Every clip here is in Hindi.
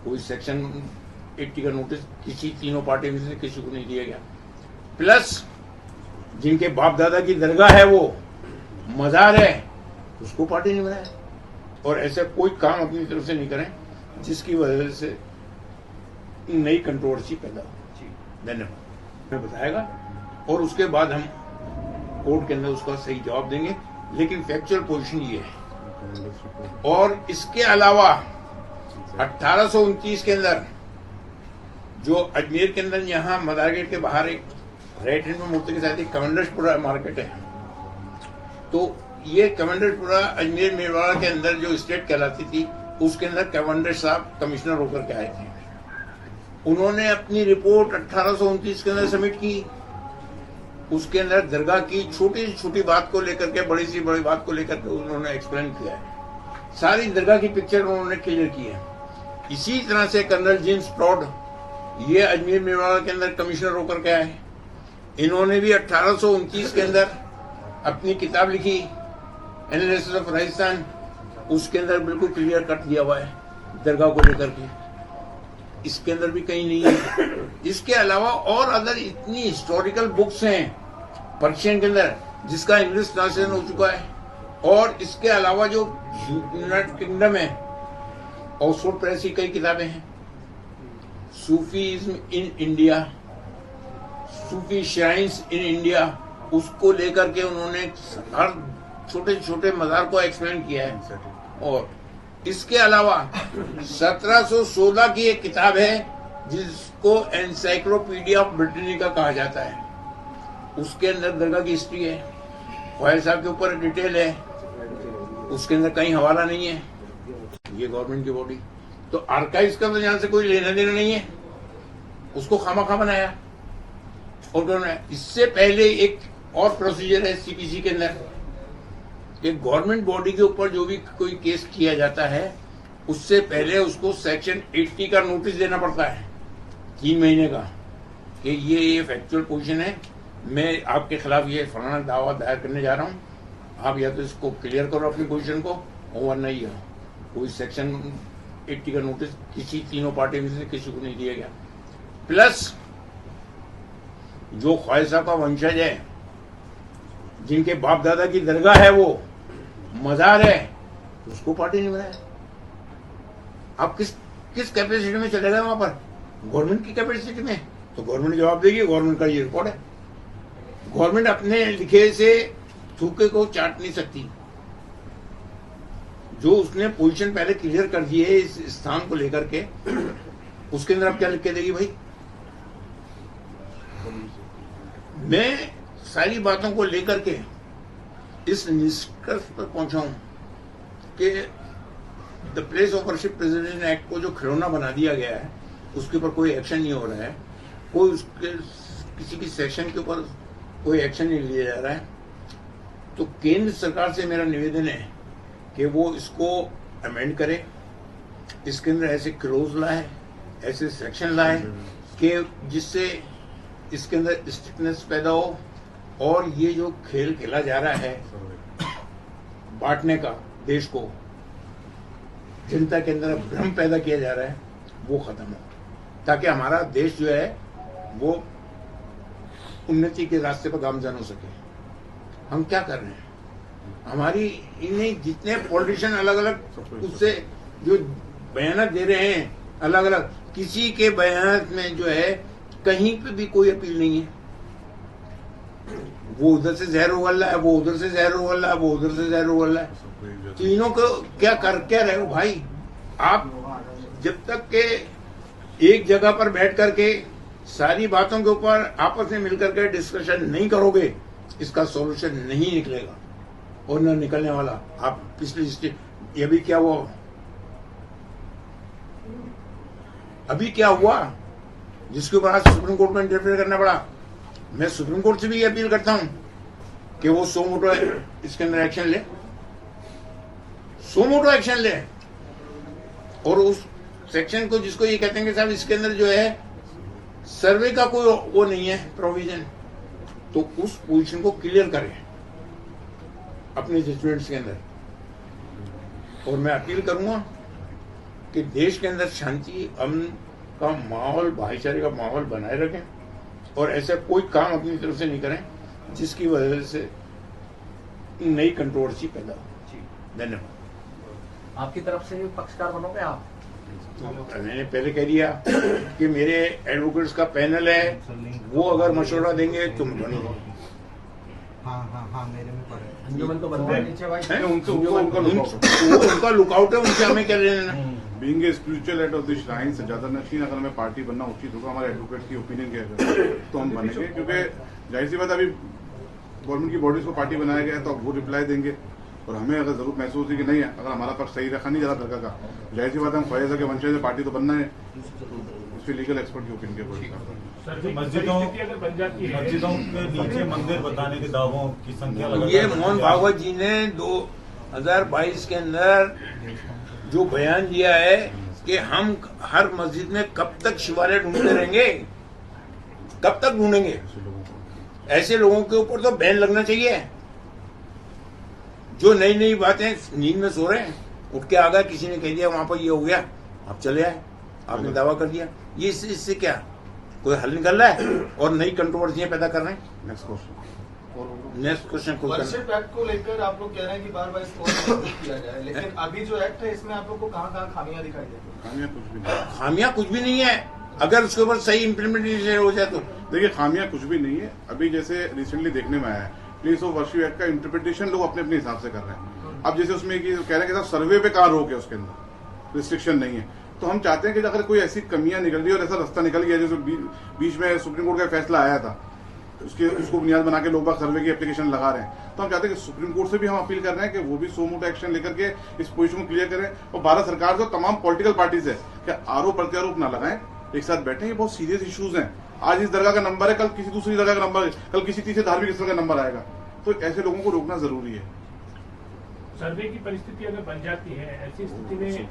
कोई सेक्शन 80 का नोटिस किसी तीनों पार्टी में से किसी को नहीं दिया गया। प्लस जिनके बाप दादा की दरगाह है वो मजार है, उसको पार्टी ने बनाया। और ऐसा कोई काम अपनी तरफ से नहीं करें जिसकी वजह से नई कंट्रोवर्सी पैदा हो। धन्यवाद। मैं बताएगा और उसके बाद हम कोर्ट के अंदर उसका सही जवाब देंगे, लेकिन फैक्चुअल पोजीशन ये है। और इसके अलावा 1829 के अंदर जो अजमेर के अंदर यहाँ मदार गेट के बाहर एक राइट हैंड में मूर्ति के साथ एक कमांडर्सपुरा मार्केट है, तो ये कमांडर्सपुरा अजमेर मेवाड़ा के अंदर जो स्टेट कहलाती थी उसके अंदर कमांडर साहब कमिश्नर होकर के आए थे। उन्होंने अपनी रिपोर्ट 1829 के अंदर सबमिट की। उसके अंदर दरगाह की छोटी से छोटी बात को लेकर के बड़ी सी बड़ी बात को लेकर के उन्होंने एक्सप्लेन किया है। सारी दरगाह की पिक्चर उन्होंने क्लियर की है। इसी तरह से कर्नल जेम्स प्रॉड ये अजमेर मेवाड़ा के अंदर कमिश्नर होकर के आए। इन्होंने भी 1829 के अंदर अपनी किताब लिखी एनालिसिस ऑफ राजस्थान, उसके अंदर बिल्कुल क्लियर कट दिया हुआ है दरगाह को लेकर के। इसके अंदर भी कहीं नहीं है। इसके अलावा और अदर इतनी हिस्टोरिकल बुक्स हैं पर्शियन के अंदर जिसका इंग्लिश ट्रांसलेशन हो चुका है। और इसके अलावा जो यूनाइटेड किंगडम है ऑक्सफोर्ड प्रेस की कई किताबें हैं। Sufism in India, Sufi shrines in India, उसको लेकर के उन्होंने हर छोटे छोटे मजार को एक्सप्लेन किया है। और इसके अलावा 1716 की एक किताब है जिसको एनसाइक्लोपीडिया ऑफ ब्रिटेनिका कहा जाता है। उसके अंदर दरगाह की हिस्ट्री है, ख्वाजा साहब के ऊपर डिटेल है, उसके अंदर कहीं हवाला नहीं है। ये गवर्नमेंट की बॉडी तो आर्काइव्स का तो यहाँ से कोई लेना देना नहीं है, उसको खामा बनाया। और इससे पहले एक और प्रोसीजर है सीपीसी के अंदर, एक गवर्नमेंट बॉडी के ऊपर जो भी कोई केस किया जाता है उससे पहले उसको सेक्शन 80 का नोटिस देना पड़ता है 3 महीने का, कि ये फैक्चुअल पोजीशन है, मैं आपके खिलाफ ये फलाना दावा दायर करने जा रहा हूँ, आप या तो इसको क्लियर करो अपनी पोजीशन को, और नहीं है कोई सेक्शन 80 का नोटिस किसी तीनों पार्टी में से किसी को नहीं दिया गया। प्लस जो ख्वाजा साहब का वंशज है, जिनके बाप दादा की दरगाह है वो मजार है, उसको पार्टी नहीं बनाया। आप किस कैपेसिटी में चले गए वहां पर? गवर्नमेंट की कैपेसिटी में, तो गवर्नमेंट जवाब देगी। गवर्नमेंट का ये रिकॉर्ड है। गवर्नमेंट अपने लिखे से थूके को चाट नहीं सकती। जो उसने पोजीशन पहले क्लियर कर दी है इस स्थान को लेकर के, उसके अंदर आप क्या लिख के देगी भाई? मैं सारी बातों को लेकर के इस निष्कर्ष पर पहुंचा हूं कि the place of worship president act को जो खिलौना बना दिया गया है उसके ऊपर कोई एक्शन नहीं हो रहा है, कोई उसके किसी की सेक्शन के ऊपर कोई एक्शन नहीं लिया जा रहा है। तो केंद्र सरकार से मेरा निवेदन है कि वो इसको अमेंड करे, इसके अंदर ऐसे क्लोज लाए, ऐसे सेक्शन लाए कि जिससे इसके अंदर स्ट्रिक्टनेस पैदा हो। और ये जो खेल खेला जा रहा है बांटने का, देश को जनता के अंदर भ्रम पैदा किया जा रहा है, वो खत्म हो, ताकि हमारा देश जो है वो उन्नति के रास्ते पर गामजन हो सके। हम क्या कर रहे हैं? हमारी इन्हें जितने पॉलिटिशियन अलग अलग उससे जो बयान दे रहे हैं अलग अलग, किसी के बयान में जो है कहीं पे भी कोई अपील नहीं है। वो उधर से जहर उगल रहा है, वो उधर से जहर उगल रहा है, वो उधर से जहर उगल रहा है। तीनों को क्या रहे हो भाई? आप जब तक के एक जगह पर बैठ करके सारी बातों के ऊपर आपस में मिलकर के डिस्कशन नहीं करोगे, इसका सॉल्यूशन नहीं निकलेगा और न निकलने वाला। आप पिछली ये भी क्या हुआ, अभी क्या हुआ जिसके ऊपर आज सुप्रीम कोर्ट में इंटरफेयर करना पड़ा। मैं सुप्रीम कोर्ट से भी ये अपील करता हूं कि वो सो मोटो इसके अंदर एक्शन ले, सो मोटो एक्शन ले। और उस सेक्शन को जिसको ये कहते हैं कि साहब इसके अंदर जो है सर्वे का कोई वो नहीं है प्रोविजन, तो उस पोजीशन को क्लियर करें अपने जजमेंट्स के अंदर। और मैं अपील करूंगा कि देश के अंदर शांति, अमन का माहौल, भाईचारे का माहौल बनाए रखें और ऐसा कोई काम अपनी तरफ से नहीं करें जिसकी वजह से नई कंट्रोवर्सी पैदा हो। धन्यवाद। आपकी तरफ से पक्षकार बनोगे आप? मैंने पहले कह दिया कि मेरे एडवोकेट्स का पैनल है, वो अगर मशवरा देंगे तो मैं बनूंगा। हाँ मेरे में पड़े अंजुमन तो बनता है नीचे भाई, उनका लुकआउट है, उनसे हमें क्या लेना। Being a spiritual head of the shrine सज्जादा नशीन, अगर हमें पार्टी बनना उचित होगा, हमारे एडवोकेट की ओपिनियन क्या है तो हम बनेंगे, क्योंकि जाहिर सी बात अभी गवर्नमेंट की बॉडीज को पार्टी बनाया गया है तो अब वो रिप्लाई देंगे और हमें अगर जरूरत महसूस हुई कि नहीं है, अगर हमारा पक्ष सही रखा नहीं जा रहा दरगाह का, जाहिर सी बात है हम ख्वाहिश है कि वंशज से पार्टी तो बनना है, उसके लीगल एक्सपर्ट की ओपिनियन के ऊपर। मस्जिदों के नीचे मंदिर बताने के दावों की संख्या ये मोहन भागवत जी ने 2022 के अंदर जो बयान दिया है कि हम हर मस्जिद में कब तक शिवालय ढूंढते रहेंगे, कब तक ढूंढेंगे? ऐसे लोगों के ऊपर तो बैन लगना चाहिए जो नई नई बातें नींद में सो रहे हैं, उठ के आ गए, किसी ने कह दिया वहां पर ये हो गया, आप चले आए, आपने दावा कर दिया, ये इससे क्या कोई हल निकल रहा है और नई कंट्रोवर्सियां पैदा कर रहे हैं। नेक्स्ट क्वेश्चन वर्शिप एक्ट को लेकर आप लोग कह रहे हैं कि बार बार इसको किया जाए, लेकिन अभी जो एक्ट है इसमें आप लोग को कहाँ खामियां दिखाई देती है? खामियां कुछ भी नहीं है, अगर उसके ऊपर सही इम्प्लीमेंटेशन हो जाए तो। देखिए खामियां कुछ भी नहीं है। अभी जैसे रिसेंटली देखने में आया है प्लेस ऑफ वर्शिप एक्ट का इंटरप्रिटेशन लोग अपने अपने हिसाब से कर रहे हैं। अब जैसे उसमें कह रहे हैं कि सर्वे पे कहाँ रोक है, उसके अंदर रिस्ट्रिक्शन नहीं है, तो हम चाहते हैं कि अगर कोई ऐसी कमियां निकल रही है और ऐसा रास्ता निकल गया, जैसे बीच में सुप्रीम कोर्ट का फैसला आया था, उसको बुनियाद बना के लोग बाग सर्वे की एप्लीकेशन लगा रहे हैं, तो हम चाहते हैं कि सुप्रीम कोर्ट से भी हम अपील कर रहे हैं कि वो भी सो मोटो एक्शन लेकर के इस पोजीशन को क्लियर करें और भारत सरकार जो तमाम पॉलिटिकल पार्टीज है क्या आरोप प्रत्यारोप ना लगाएं, एक साथ बैठे। ये बहुत सीरियस इश्यूज हैं, आज इस दरगाह का नंबर है, कल किसी दूसरी जगह का नंबर है, कल किसी तीसरे धार्मिक स्थल का नंबर आएगा, तो ऐसे लोगों को रोकना जरूरी है। सर्वे की परिस्थिति अगर बन जाती है, ऐसी स्थिति में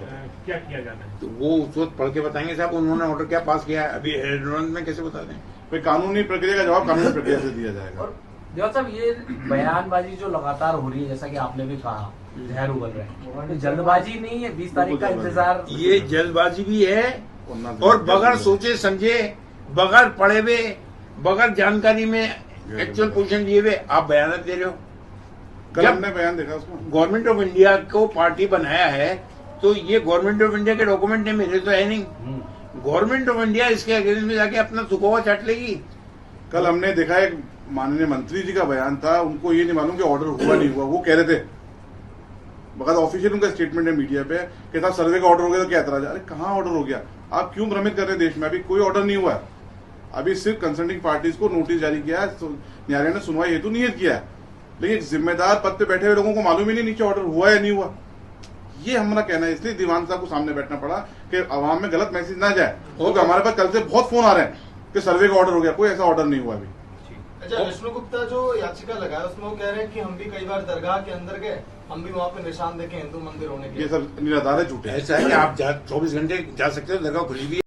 क्या किया जाना है? तो वो उस वक्त पढ़ के बताएंगे साहब उन्होंने ऑर्डर क्या पास किया है, अभी एडवांस में कैसे बता दें? कोई कानूनी प्रक्रिया का जवाब कानूनी प्रक्रिया से दिया जाएगा। और देवा साहब ये बयानबाजी जो लगातार हो रही है, जैसा कि आपने भी कहा, जहर उगल रहे हैं, तो जल्दबाजी नहीं है, 20 तारीख का इंतजार? ये जल्दबाजी भी है और बगैर सोचे समझे, बगैर पढ़े हुए, बगैर जानकारी में एक्चुअल पोजीशन लिए हुए आप बयान दे रहे हो। कल हमने बयान देखा उसको, गवर्नमेंट ऑफ इंडिया को पार्टी बनाया है तो ये गवर्नमेंट ऑफ इंडिया के डॉक्यूमेंट है, मेरे तो है नहीं। गवर्नमेंट ऑफ इंडिया इसके अगेंस्ट में जाके अपना सुखोवा चाट लेगी। कल हमने देखा एक माननीय मंत्री जी का बयान था, उनको ये नहीं मालूम कि ऑर्डर हुआ नहीं हुआ, वो कह रहे थे, बकायदा ऑफिशियल उनका स्टेटमेंट है मीडिया पे कि साहब सर्वे का ऑर्डर हो गया तो क्या एतराज? अरे कहाँ ऑर्डर हो गया? आप क्यों भ्रमित कर रहे हैं देश में? अभी कोई ऑर्डर नहीं हुआ है, अभी सिर्फ कंसर्निंग पार्टीज को नोटिस जारी किया है, न्यायालय ने सुनवाई हेतु नियत किया है, लेकिन जिम्मेदार पद पे बैठे हुए लोगों को मालूम ही नहीं नीचे ऑर्डर हुआ या नहीं हुआ। ये हमारा कहना है, इसलिए दीवान साहब को सामने बैठना पड़ा कि आवाम में गलत मैसेज ना जाए, क्योंकि हमारे पास कल से बहुत फोन आ रहे हैं कि सर्वे का ऑर्डर हो गया, कोई ऐसा ऑर्डर नहीं हुआ अभी। अच्छा, विष्णु गुप्ता जो याचिका लगाया उसमें वो कह रहे हैं कि हम भी कई बार दरगाह के अंदर गए, हम भी वहाँ पे निशान देखे हिंदू मंदिर होने के। ये सब निराधार है, झूठे। ऐसा है कि आप 24 घंटे जा सकते हो, दरगाह खुली भी है।